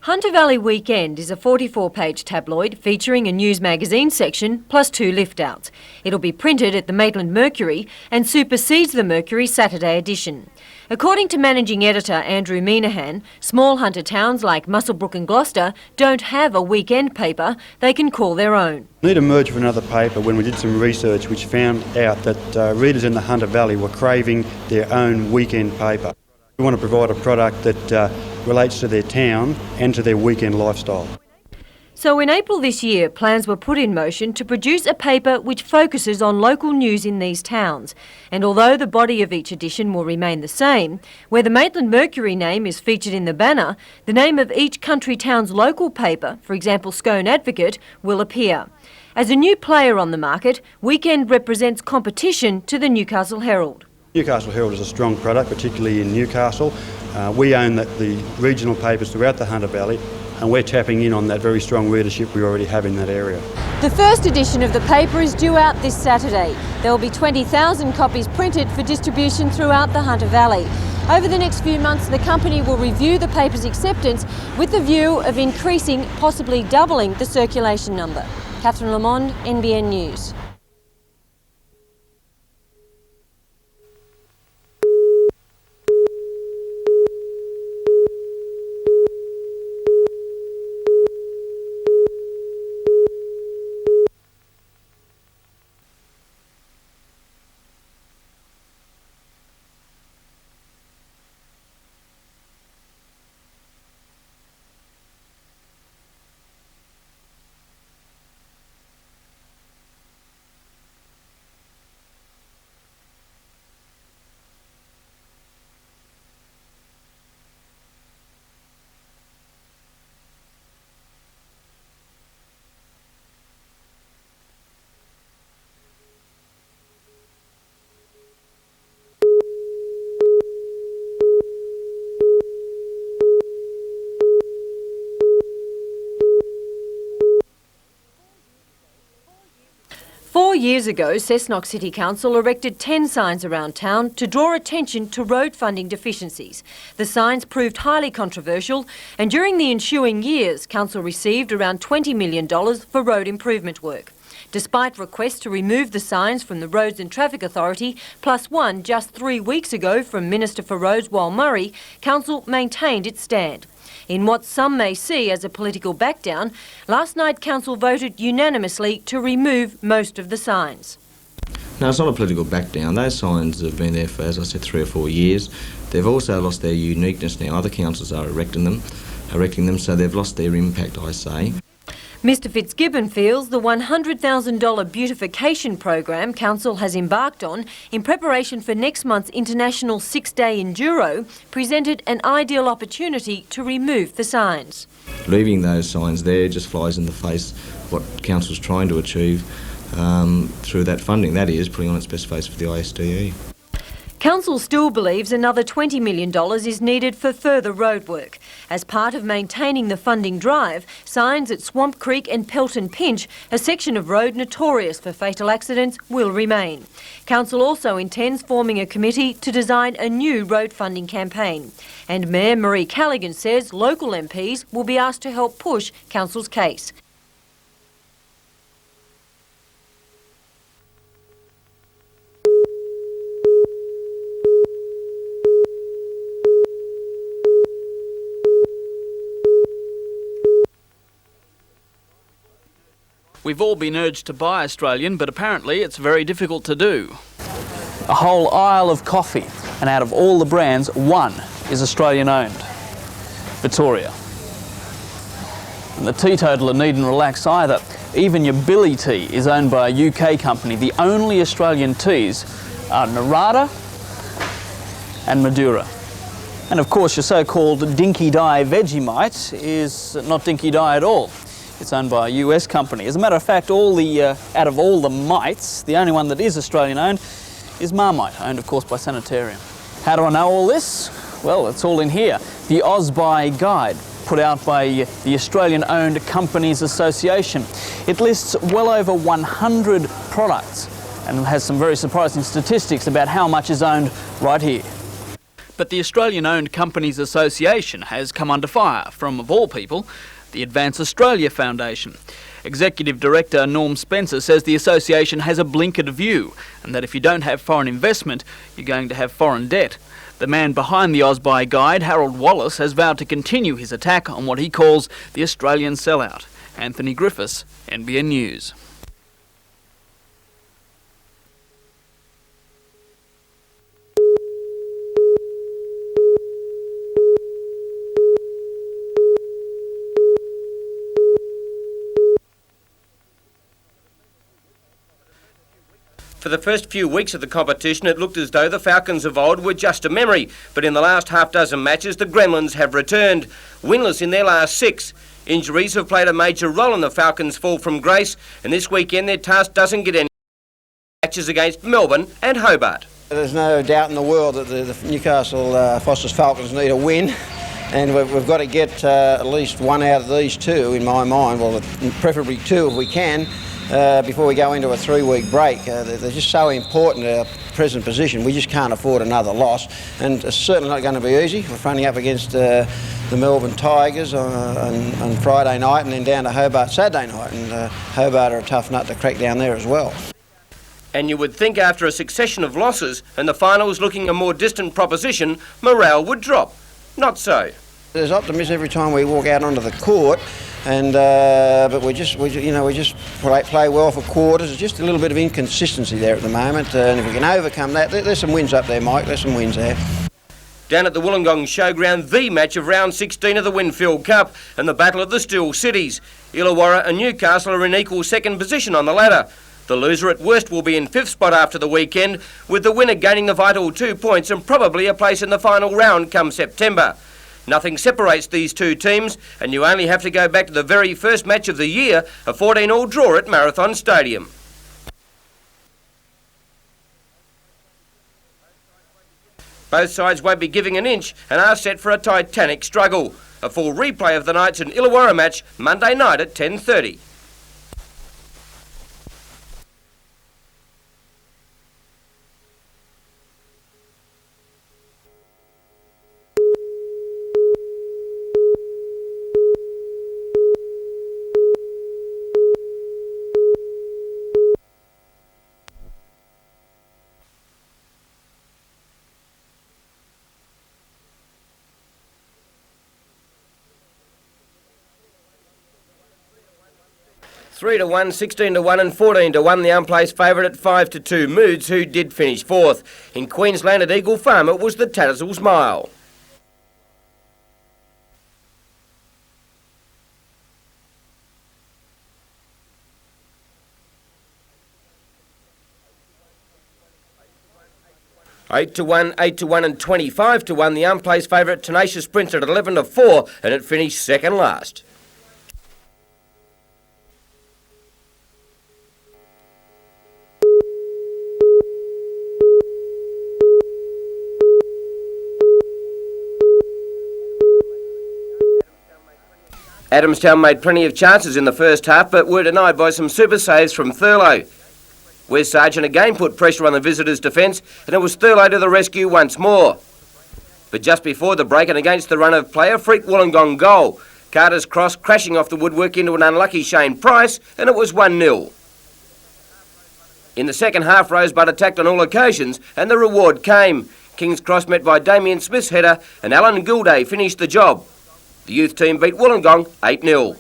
Hunter Valley Weekend is a 44-page tabloid featuring a news magazine section plus 2 lift-outs. It'll be printed at the Maitland Mercury and supersedes the Mercury Saturday edition. According to managing editor Andrew Minahan, small hunter towns like Muswellbrook and Gloucester don't have a weekend paper they can call their own. We need to merge with another paper when we did some research which found out that readers in the Hunter Valley were craving their own weekend paper. We want to provide a product that relates to their town and to their weekend lifestyle. So in April this year, plans were put in motion to produce a paper which focuses on local news in these towns. And although the body of each edition will remain the same, where the Maitland Mercury name is featured in the banner, the name of each country town's local paper, for example Scone Advocate, will appear. As a new player on the market, Weekend represents competition to the Newcastle Herald. Newcastle Herald is a strong product, particularly in Newcastle. We own the regional papers throughout the Hunter Valley, and we're tapping in on that very strong readership we already have in that area. The first edition of the paper is due out this Saturday. There will be 20,000 copies printed for distribution throughout the Hunter Valley. Over the next few months, the company will review the paper's acceptance with the view of increasing, possibly doubling, the circulation number. Catherine Lamond, NBN News. Four years ago, Cessnock City Council erected 10 signs around town to draw attention to road funding deficiencies. The signs proved highly controversial, and during the ensuing years, Council received around $20 million for road improvement work. Despite requests to remove the signs from the Roads and Traffic Authority, plus one just 3 weeks ago from Minister for Roads Wal Murray, Council maintained its stand. In what some may see as a political backdown, last night Council voted unanimously to remove most of the signs. No, it's not a political backdown. Those signs have been there for, as I said, 3 or 4 years. They've also lost their uniqueness now. Other councils are erecting them, so they've lost their impact, I say. Mr Fitzgibbon feels the $100,000 beautification program Council has embarked on in preparation for next month's International 6-Day Enduro presented an ideal opportunity to remove the signs. Leaving those signs there just flies in the face what Council's trying to achieve through that funding, that is, putting on its best face for the ISDE. Council still believes another $20 million is needed for further roadwork. As part of maintaining the funding drive, signs at Swamp Creek and Pelton Pinch, a section of road notorious for fatal accidents, will remain. Council also intends forming a committee to design a new road funding campaign. And Mayor Marie Callaghan says local MPs will be asked to help push Council's case. We've all been urged to buy Australian, but apparently it's very difficult to do. A whole aisle of coffee, and out of all the brands, one is Australian-owned. Victoria. And the teetotaler needn't relax either. Even your Billy tea is owned by a UK company. The only Australian teas are Narada and Madura. And of course your so-called Dinky Dye Vegemite is not Dinky Dye at all. It's owned by a US company. As a matter of fact, out of all the mites, the only one that is Australian-owned is Marmite, owned of course by Sanitarium. How do I know all this? Well, it's all in here. The AusBuy Guide, put out by the Australian-Owned Companies Association. It lists well over 100 products and has some very surprising statistics about how much is owned right here. but the Australian-owned Companies Association has come under fire from, of all people, the Advance Australia Foundation. Executive Director Norm Spencer says the association has a blinkered view and that if you don't have foreign investment, you're going to have foreign debt. The man behind the Ausbuy Guide, Harold Wallace, has vowed to continue his attack on what he calls the Australian sellout. Anthony Griffiths, NBN News. For the first few weeks of the competition, it looked as though the Falcons of old were just a memory, but in the last half-dozen matches, the Gremlins have returned, winless in their last 6. Injuries have played a major role in the Falcons' fall from grace, and this weekend their task doesn't get any matches against Melbourne and Hobart. There's no doubt in the world that the Newcastle Foster's Falcons need a win, and we've got to get at least one out of these two, in my mind, well, preferably 2 if we can, before we go into a 3-week break. They're just so important to our present position. We just can't afford another loss, and it's certainly not going to be easy. We're fronting up against the Melbourne Tigers on Friday night and then down to Hobart Saturday night, and Hobart are a tough nut to crack down there as well. And you would think after a succession of losses and the finals looking a more distant proposition, morale would drop. Not so. There's optimism every time we walk out onto the court, and but we just play well for quarters. There's just a little bit of inconsistency there at the moment, and if we can overcome that, there's some wins up there, Mike. There's some wins there. Down at the Wollongong Showground, the match of round 16 of the Winfield Cup and the battle of the Steel Cities. Illawarra and Newcastle are in equal second position on the ladder. The loser at worst will be in 5th spot after the weekend, with the winner gaining the vital 2 points and probably a place in the final round come September. Nothing separates these two teams, and you only have to go back to the very first match of the year, a 14-all draw at Marathon Stadium. Both sides won't be giving an inch and are set for a titanic struggle. A full replay of the Knights and Illawarra match Monday night at 10:30. Three to 1, 16 to 1 and 14 to 1, the unplaced favourite at 5-2 Moods, who did finish 4th. In Queensland at Eagle Farm it was the Tattersalls Mile. Eight to 1, 8 to 1 and 25 to 1, the unplaced favourite Tenacious Prince at 11 to 4 and it finished second last. Adamstown made plenty of chances in the first half, but were denied by some super saves from Thurlow. Wes Sargent again put pressure on the visitors' defence, and it was Thurlow to the rescue once more. But just before the break and against the run of play, a freak Wollongong goal. Carter's cross crashing off the woodwork into an unlucky Shane Price, and it was 1-0. In the second half, Rosebud attacked on all occasions, and the reward came. King's Cross met by Damien Smith's header, and Alan Gilday finished the job. The youth team beat Wollongong 8-0.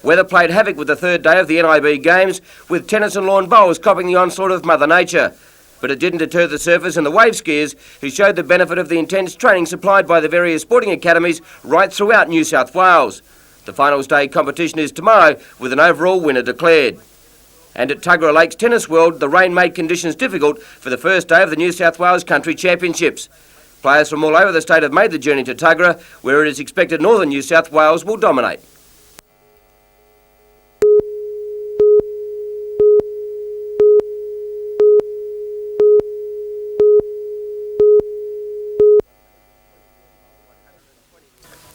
Weather played havoc with the third day of the NIB games, with tennis and lawn bowls copping the onslaught of Mother Nature. But it didn't deter the surfers and the wave skiers, who showed the benefit of the intense training supplied by the various sporting academies right throughout New South Wales. The finals day competition is tomorrow, with an overall winner declared. And at Tuggerah Lakes Tennis World, the rain made conditions difficult for the first day of the New South Wales Country Championships. Players from all over the state have made the journey to Tuggerah, where it is expected northern New South Wales will dominate.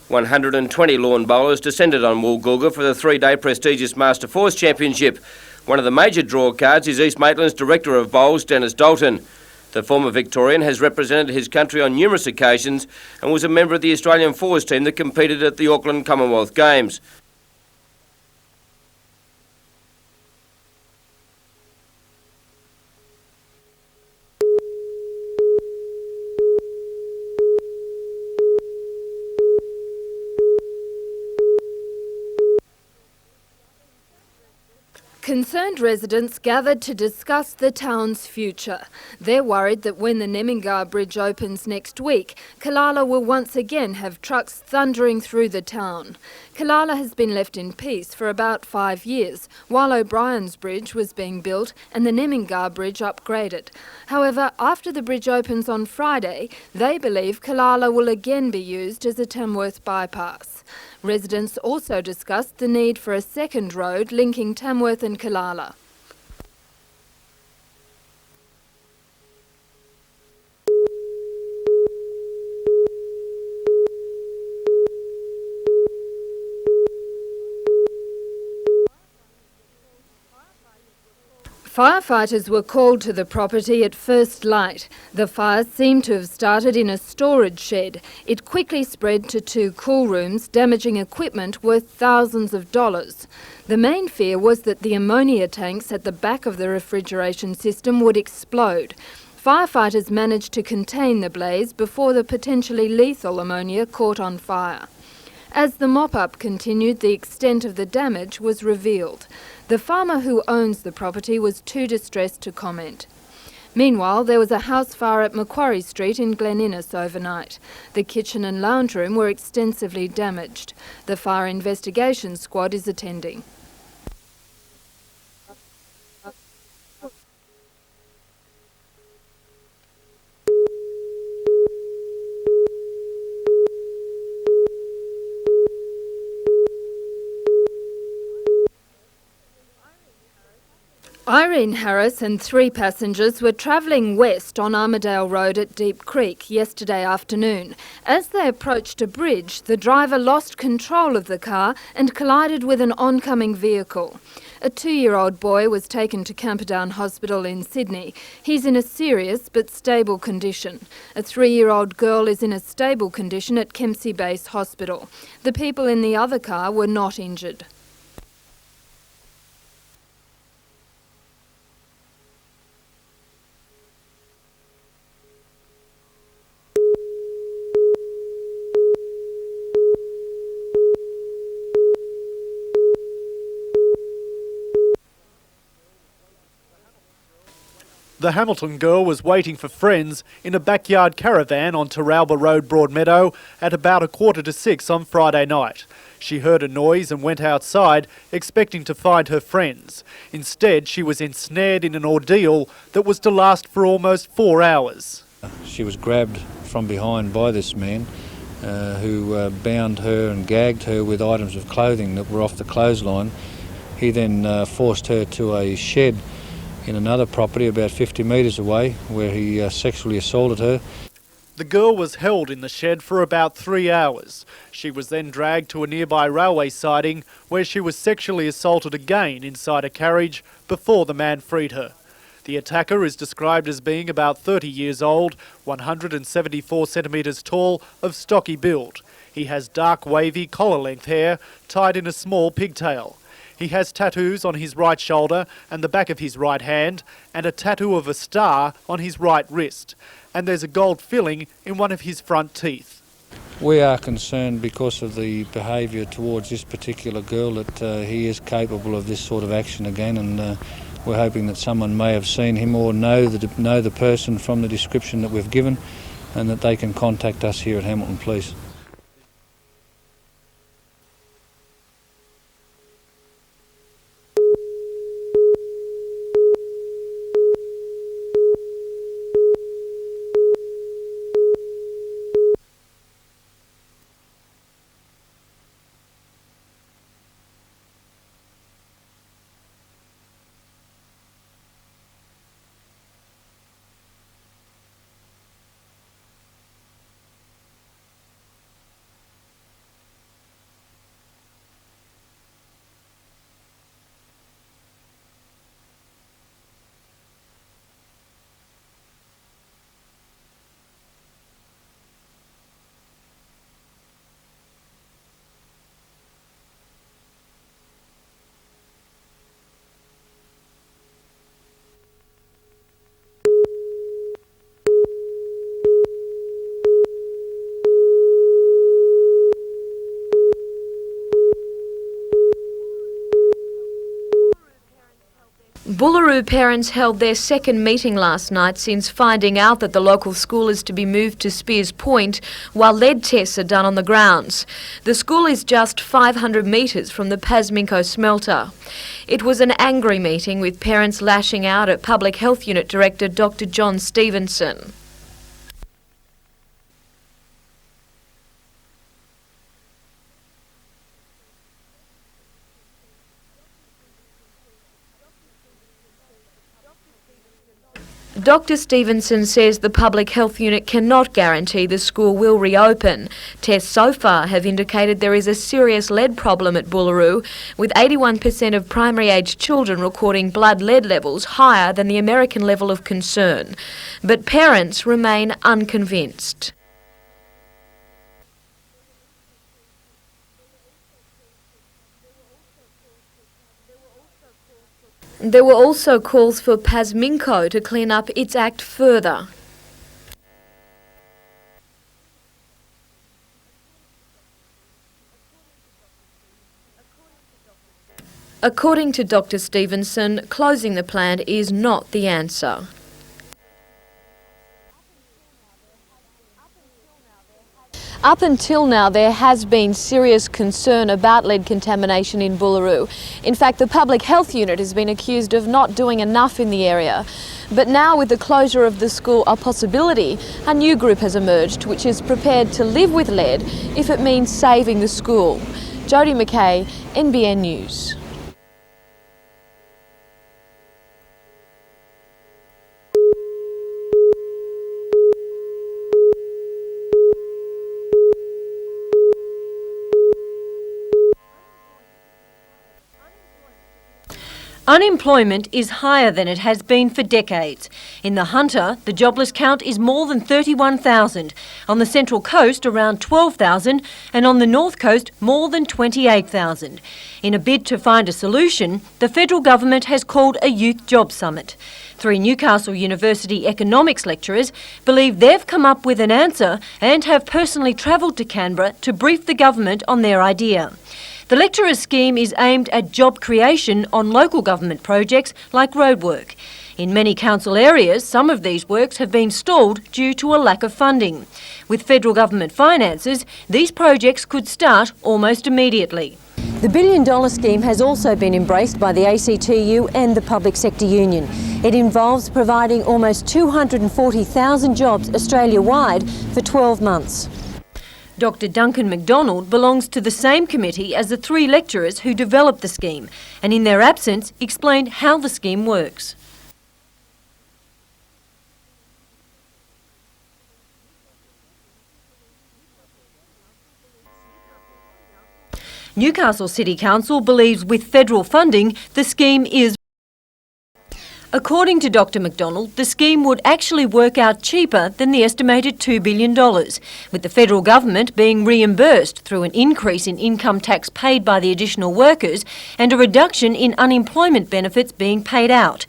"120 lawn bowlers descended on Woolgoolga for the 3-day prestigious Master Force Championship. One of the major draw cards is East Maitland's Director of Bowls, Dennis Dalton. The former Victorian has represented his country on numerous occasions and was a member of the Australian fours team that competed at the Auckland Commonwealth Games. Concerned residents gathered to discuss the town's future. They're worried that when the Nemingha Bridge opens next week, Kalala will once again have trucks thundering through the town. Kalala has been left in peace for about 5 years, while O'Brien's Bridge was being built and the Nemingha Bridge upgraded. However, after the bridge opens on Friday, they believe Kalala will again be used as a Tamworth bypass. Residents also discussed the need for a second road linking Tamworth and Kalala. Firefighters were called to the property at first light. The fire seemed to have started in a storage shed. It quickly spread to 2 cool rooms, damaging equipment worth thousands of dollars. The main fear was that the ammonia tanks at the back of the refrigeration system would explode. Firefighters managed to contain the blaze before the potentially lethal ammonia caught on fire. As the mop-up continued, the extent of the damage was revealed. The farmer who owns the property was too distressed to comment. Meanwhile, there was a house fire at Macquarie Street in Glen Innes overnight. The kitchen and lounge room were extensively damaged. The fire investigation squad is attending. Irene Harris and 3 passengers were travelling west on Armadale Road at Deep Creek yesterday afternoon. As they approached a bridge, the driver lost control of the car and collided with an oncoming vehicle. A 2-year-old boy was taken to Camperdown Hospital in Sydney. He's in a serious but stable condition. A 3-year-old girl is in a stable condition at Kempsey Base Hospital. The people in the other car were not injured. The Hamilton girl was waiting for friends in a backyard caravan on Taralba Road, Broadmeadow, at about 5:45 on Friday night. She heard a noise and went outside, expecting to find her friends. Instead, she was ensnared in an ordeal that was to last for almost 4 hours. She was grabbed from behind by this man who bound her and gagged her with items of clothing that were off the clothesline. He then forced her to a shed in another property about 50 metres away, where he sexually assaulted her. The girl was held in the shed for about 3 hours. She was then dragged to a nearby railway siding where she was sexually assaulted again inside a carriage before the man freed her. The attacker is described as being about 30 years old, 174 centimetres tall, of stocky build. He has dark wavy collar-length hair tied in a small pigtail. He has tattoos on his right shoulder and the back of his right hand, and a tattoo of a star on his right wrist. And there's a gold filling in one of his front teeth. We are concerned because of the behaviour towards this particular girl that he is capable of this sort of action again, and we're hoping that someone may have seen him or know the person from the description that we've given, and that they can contact us here at Hamilton Police. Boolaroo parents held their second meeting last night since finding out that the local school is to be moved to Spears Point while lead tests are done on the grounds. The school is just 500 metres from the Pasminco smelter. It was an angry meeting with parents lashing out at Public Health Unit Director Dr John Stevenson. Dr Stevenson says the Public Health Unit cannot guarantee the school will reopen. Tests so far have indicated there is a serious lead problem at Boolaroo, with 81% of primary-aged children recording blood lead levels higher than the American level of concern. But parents remain unconvinced. There were also calls for Pasminco to clean up its act further. According to Dr Stevenson, closing the plant is not the answer. Up until now, there has been serious concern about lead contamination in Boolaroo. In fact, the Public Health Unit has been accused of not doing enough in the area. But now, with the closure of the school a possibility, a new group has emerged which is prepared to live with lead if it means saving the school. Jodie McKay, NBN News. Unemployment is higher than it has been for decades. In the Hunter, the jobless count is more than 31,000. On the Central Coast, around 12,000, and on the North Coast, more than 28,000. In a bid to find a solution, the federal government has called a youth job summit. 3 Newcastle University economics lecturers believe they've come up with an answer and have personally travelled to Canberra to brief the government on their idea. The lecturer's scheme is aimed at job creation on local government projects like roadwork. In many council areas, some of these works have been stalled due to a lack of funding. With federal government finances, these projects could start almost immediately. The $1 billion scheme has also been embraced by the ACTU and the Public Sector Union. It involves providing almost 240,000 jobs Australia-wide for 12 months. Dr Duncan MacDonald belongs to the same committee as the 3 lecturers who developed the scheme and in their absence explained how the scheme works. Newcastle City Council believes with federal funding the scheme is. According to Dr MacDonald, the scheme would actually work out cheaper than the estimated $2 billion, with the federal government being reimbursed through an increase in income tax paid by the additional workers and a reduction in unemployment benefits being paid out.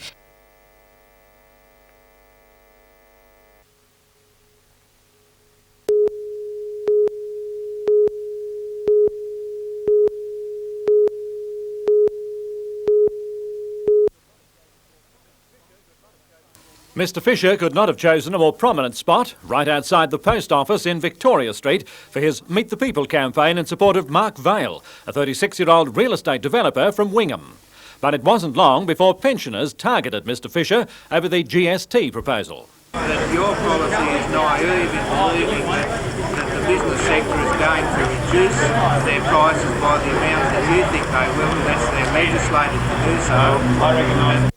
Mr Fisher could not have chosen a more prominent spot right outside the post office in Victoria Street for his Meet the People campaign in support of Mark Vaile, a 36-year-old real estate developer from Wingham. But it wasn't long before pensioners targeted Mr Fisher over the GST proposal. That your policy is naive in believing that the business sector is going to reduce their prices by the amount that you think they will, unless they're legislated to do so. I recognise.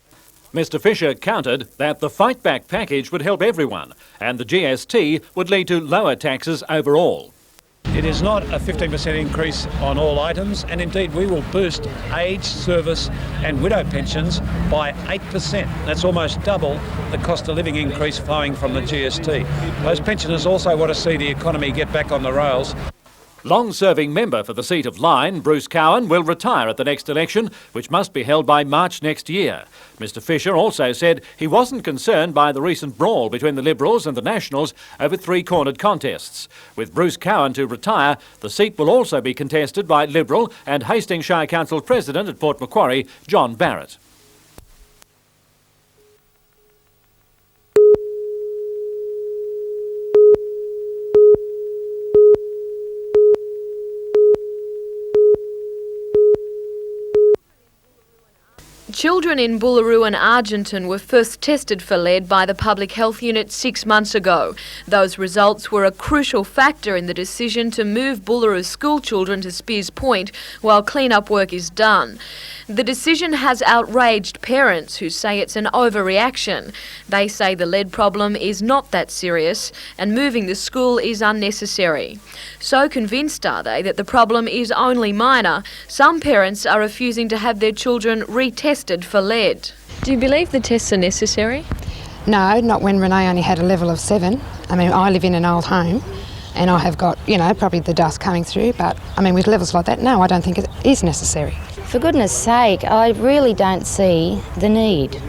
Mr Fisher countered that the Fight Back package would help everyone and the GST would lead to lower taxes overall. It is not a 15% increase on all items, and indeed we will boost age, service and widow pensions by 8%. That's almost double the cost of living increase flowing from the GST. Those pensioners also want to see the economy get back on the rails. Long-serving member for the seat of Lyne, Bruce Cowan, will retire at the next election, which must be held by March next year. Mr Fisher also said he wasn't concerned by the recent brawl between the Liberals and the Nationals over 3-cornered contests. With Bruce Cowan to retire, the seat will also be contested by Liberal and Hastings Shire Council President at Port Macquarie, John Barrett. Children in Bullaroo and Argenton were first tested for lead by the Public Health Unit 6 months ago. Those results were a crucial factor in the decision to move Bullaroo school children to Spears Point while clean-up work is done. The decision has outraged parents who say it's an overreaction. They say the lead problem is not that serious and moving the school is unnecessary. So convinced are they that the problem is only minor, some parents are refusing to have their children retested for lead. Do you believe the tests are necessary? No, not when Renee only had a level of 7. I mean, I live in an old home and I have got, probably the dust coming through, but I mean, with levels like that, no, I don't think it is necessary. For goodness sake, I really don't see the need.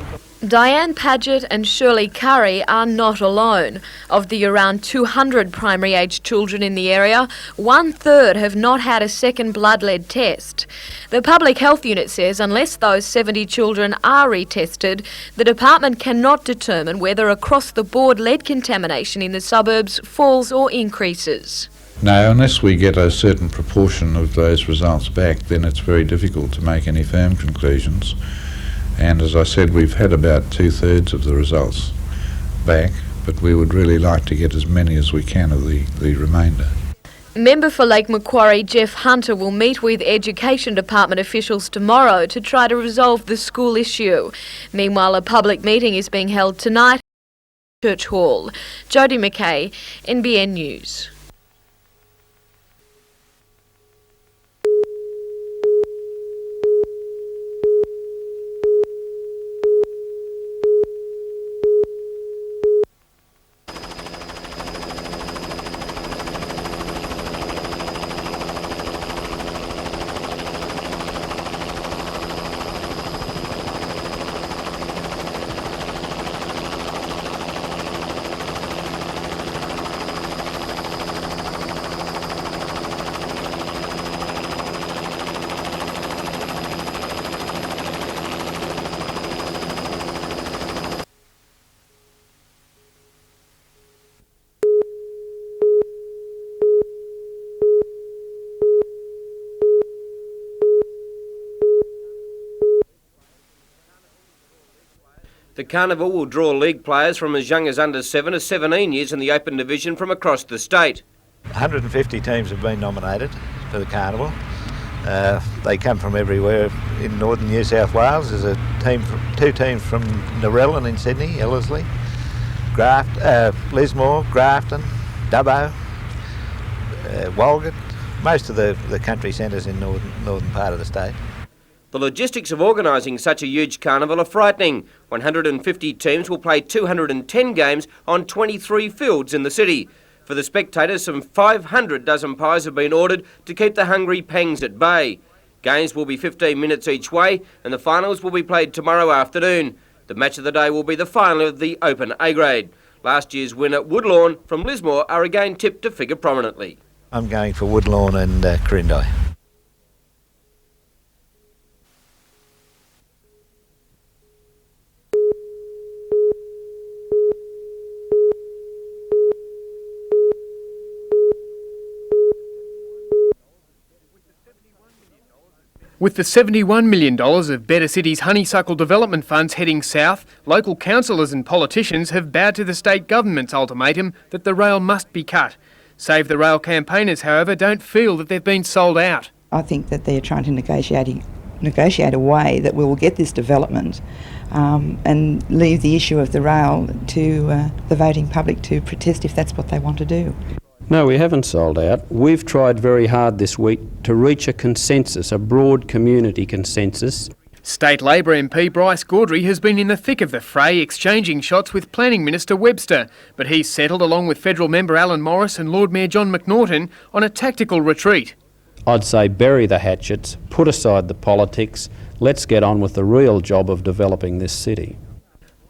Diane Paget and Shirley Curry are not alone. Of the around 200 primary-aged children in the area, 1/3 have not had a second blood lead test. The Public Health Unit says unless those 70 children are retested, the department cannot determine whether across-the-board lead contamination in the suburbs falls or increases. No, unless we get a certain proportion of those results back, then it's very difficult to make any firm conclusions. And as I said, we've had about 2/3 of the results back, but we would really like to get as many as we can of the remainder. Member for Lake Macquarie Jeff Hunter will meet with Education Department officials tomorrow to try to resolve the school issue. Meanwhile, a public meeting is being held tonight at Church Hall. Jodie McKay, NBN News. The Carnival will draw league players from as young as under 7 to 17 years in the Open Division from across the state. 150 teams have been nominated for the Carnival. They come from everywhere in northern New South Wales. There's two teams from Narellan in Sydney, Ellerslie, Lismore, Grafton, Dubbo, Walgett, most of the country centres in northern part of the state. The logistics of organising such a huge carnival are frightening. 150 teams will play 210 games on 23 fields in the city. For the spectators, some 500 dozen pies have been ordered to keep the hungry pangs at bay. Games will be 15 minutes each way and the finals will be played tomorrow afternoon. The match of the day will be the final of the Open A grade. Last year's winner, Woodlawn from Lismore, are again tipped to figure prominently. I'm going for Woodlawn and Corindai. With the $71 million of Better Cities honeysuckle development funds heading south, local councillors and politicians have bowed to the state government's ultimatum that the rail must be cut. Save the Rail campaigners, however, don't feel that they've been sold out. I think that they're trying to negotiate a way that we will get this development and leave the issue of the rail to the voting public to protest if that's what they want to do. No, we haven't sold out. We've tried very hard this week to reach a consensus, a broad community consensus. State Labor MP Bryce Gaudry has been in the thick of the fray, exchanging shots with Planning Minister Webster, but he's settled along with federal member Alan Morris and Lord Mayor John McNaughton on a tactical retreat. I'd say bury the hatchets, put aside the politics, let's get on with the real job of developing this city.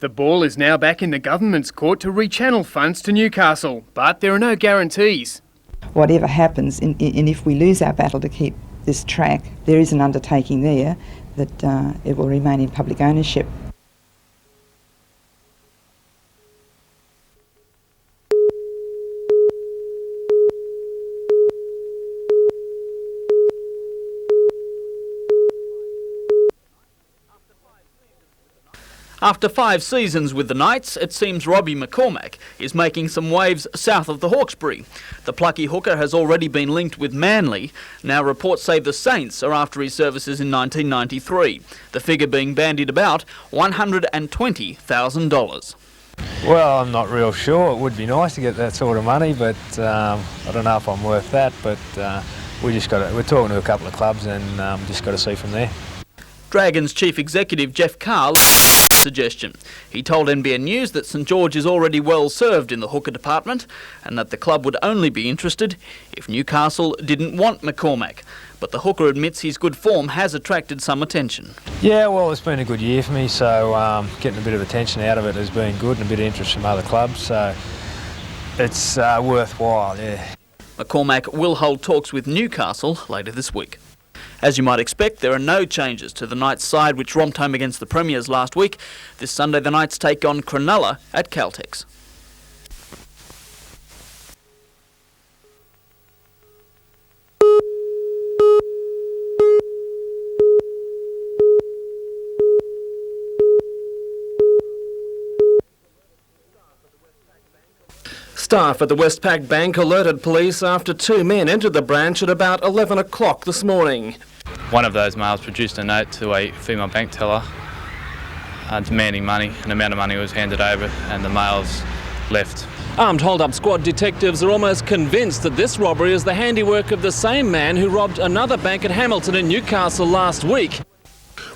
The ball is now back in the government's court to rechannel funds to Newcastle, but there are no guarantees. Whatever happens, and if we lose our battle to keep this track, there is an undertaking there that it will remain in public ownership. After 5 seasons with the Knights, it seems Robbie McCormack is making some waves south of the Hawkesbury. The plucky hooker has already been linked with Manly. Now reports say the Saints are after his services in 1993. The figure being bandied about $120,000. Well, I'm not real sure. It would be nice to get that sort of money, but I don't know if I'm worth that. But we're talking to a couple of clubs and just got to see from there. Dragons Chief Executive Jeff Carr suggestion. He told NBN News that St George is already well served in the hooker department and that the club would only be interested if Newcastle didn't want McCormack. But the hooker admits his good form has attracted some attention. Yeah, well, it's been a good year for me, so getting a bit of attention out of it has been good and a bit of interest from other clubs, so it's worthwhile, yeah. McCormack will hold talks with Newcastle later this week. As you might expect, there are no changes to the Knights side which romped home against the Premiers last week. This Sunday the Knights take on Cronulla at Caltex. Staff at the Westpac Bank alerted police after 2 men entered the branch at about 11 o'clock this morning. One of those males produced a note to a female bank teller demanding money. An amount of money was handed over and the males left. Armed hold-up squad detectives are almost convinced that this robbery is the handiwork of the same man who robbed another bank at Hamilton in Newcastle last week.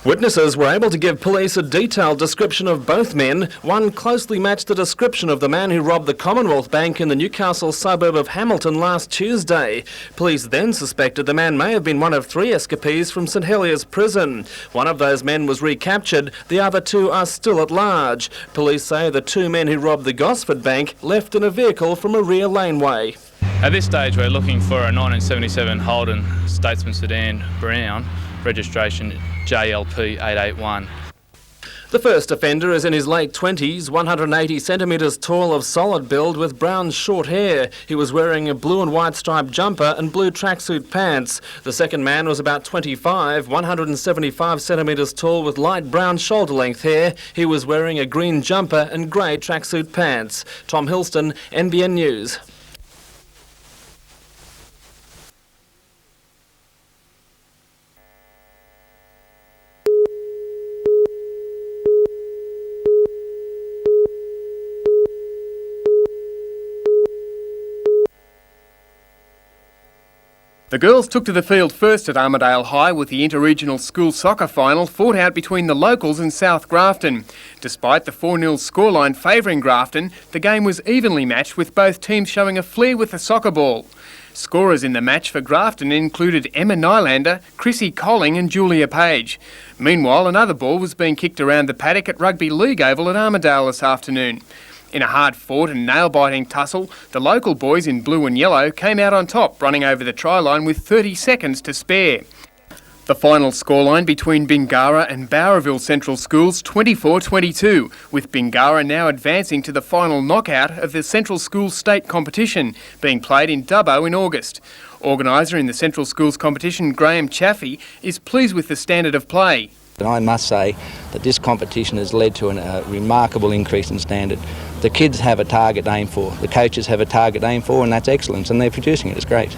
Witnesses were able to give police a detailed description of both men. One closely matched the description of the man who robbed the Commonwealth Bank in the Newcastle suburb of Hamilton last Tuesday. Police then suspected the man may have been one of 3 escapees from St Heliers prison. One of those men was recaptured, the other 2 are still at large. Police say the 2 men who robbed the Gosford Bank left in a vehicle from a rear laneway. At this stage we're looking for a 1977 Holden Statesman Sedan Brown, registration JLP 881. The first offender is in his late 20s, 180 centimetres tall, of solid build with brown short hair. He was wearing a blue and white striped jumper and blue tracksuit pants. The second man was about 25, 175 centimetres tall with light brown shoulder length hair. He was wearing a green jumper and grey tracksuit pants. Tom Hilston, NBN News. The girls took to the field first at Armidale High with the interregional school soccer final fought out between the locals and South Grafton. Despite the 4-0 scoreline favouring Grafton, the game was evenly matched with both teams showing a flair with the soccer ball. Scorers in the match for Grafton included Emma Nylander, Chrissy Colling and Julia Page. Meanwhile, another ball was being kicked around the paddock at Rugby League Oval at Armidale this afternoon. In a hard-fought and nail-biting tussle, the local boys in blue and yellow came out on top, running over the try line with 30 seconds to spare. The final scoreline between Bingara and Bowerville Central Schools 24-22, with Bingara now advancing to the final knockout of the Central Schools State competition, being played in Dubbo in August. Organiser in the Central Schools competition, Graham Chaffee, is pleased with the standard of play. And I must say that this competition has led to a remarkable increase in standard. The kids have a target aim for, the coaches have a target aim for, and that's excellence, and they're producing it. It's great.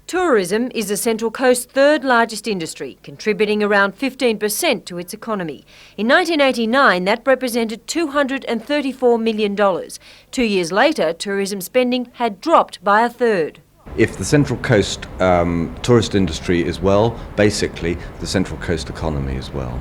Tourism is the Central Coast's 3rd largest industry, contributing around 15% to its economy. In 1989, that represented $234 million. 2 years later, tourism spending had dropped by a third. If the Central Coast tourist industry is well, basically the Central Coast economy is well.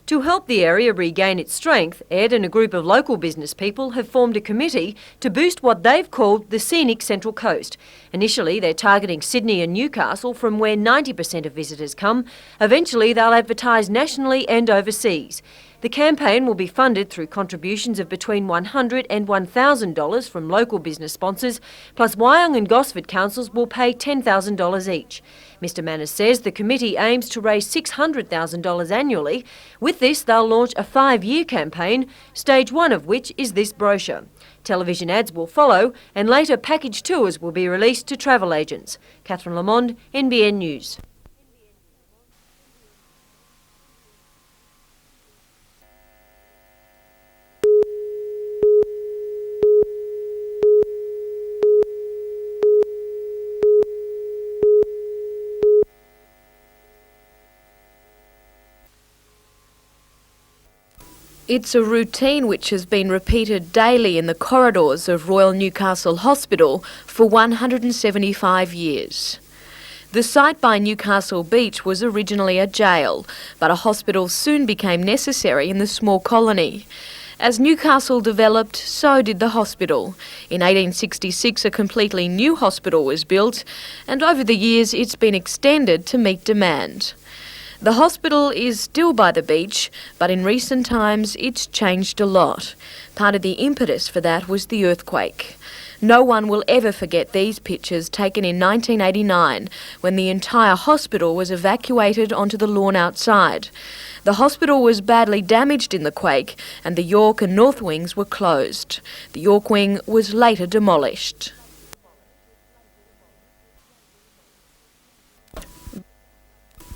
To help the area regain its strength, Ed and a group of local business people have formed a committee to boost what they've called the scenic Central Coast. Initially, they're targeting Sydney and Newcastle, from where 90% of visitors come. Eventually, they'll advertise nationally and overseas. The campaign will be funded through contributions of between $100 and $1,000 from local business sponsors, plus Wyong and Gosford councils will pay $10,000 each. Mr Manners says the committee aims to raise $600,000 annually. With this, they'll launch a 5-year campaign, stage 1 of which is this brochure. Television ads will follow, and later package tours will be released to travel agents. Catherine Lamond, NBN News. It's a routine which has been repeated daily in the corridors of Royal Newcastle Hospital for 175 years. The site by Newcastle Beach was originally a jail, but a hospital soon became necessary in the small colony. As Newcastle developed, so did the hospital. In 1866, a completely new hospital was built, and over the years it's been extended to meet demand. The hospital is still by the beach, but in recent times it's changed a lot. Part of the impetus for that was the earthquake. No one will ever forget these pictures taken in 1989, when the entire hospital was evacuated onto the lawn outside. The hospital was badly damaged in the quake, and the York and North wings were closed. The York wing was later demolished.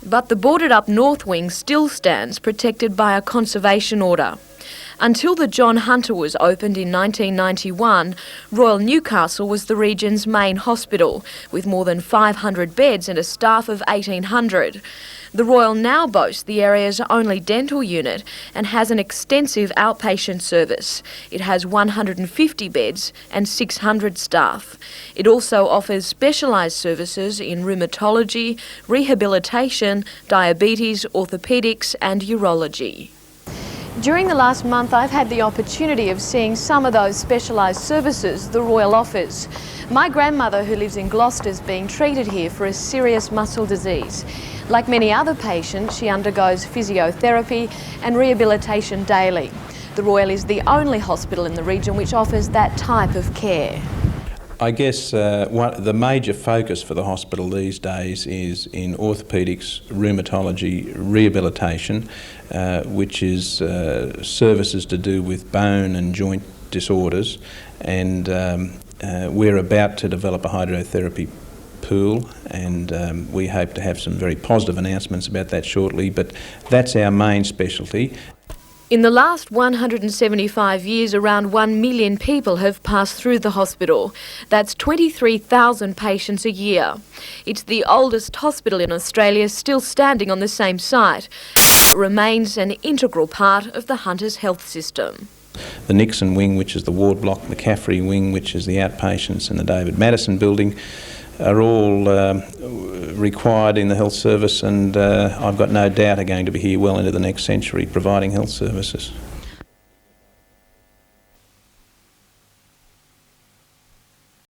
But the boarded-up North Wing still stands protected by a conservation order. Until the John Hunter was opened in 1991, Royal Newcastle was the region's main hospital, with more than 500 beds and a staff of 1,800. The Royal now boasts the area's only dental unit and has an extensive outpatient service. It has 150 beds and 600 staff. It also offers specialised services in rheumatology, rehabilitation, diabetes, orthopaedics and urology. During the last month, I've had the opportunity of seeing some of those specialised services the Royal offers. My grandmother, who lives in Gloucester, is being treated here for a serious muscle disease. Like many other patients, she undergoes physiotherapy and rehabilitation daily. The Royal is the only hospital in the region which offers that type of care. I guess the major focus for the hospital these days is in orthopaedics, rheumatology, rehabilitation, which is services to do with bone and joint disorders, and we're about to develop a hydrotherapy pool, and we hope to have some very positive announcements about that shortly, but that's our main specialty. In the last 175 years, around 1 million people have passed through the hospital. That's 23,000 patients a year. It's the oldest hospital in Australia, still standing on the same site. It remains an integral part of the Hunters health system. The Nixon wing, which is the ward block, the Caffrey wing, which is the outpatients, and the David Madison building are all required in the health service, and I've got no doubt are going to be here well into the next century providing health services.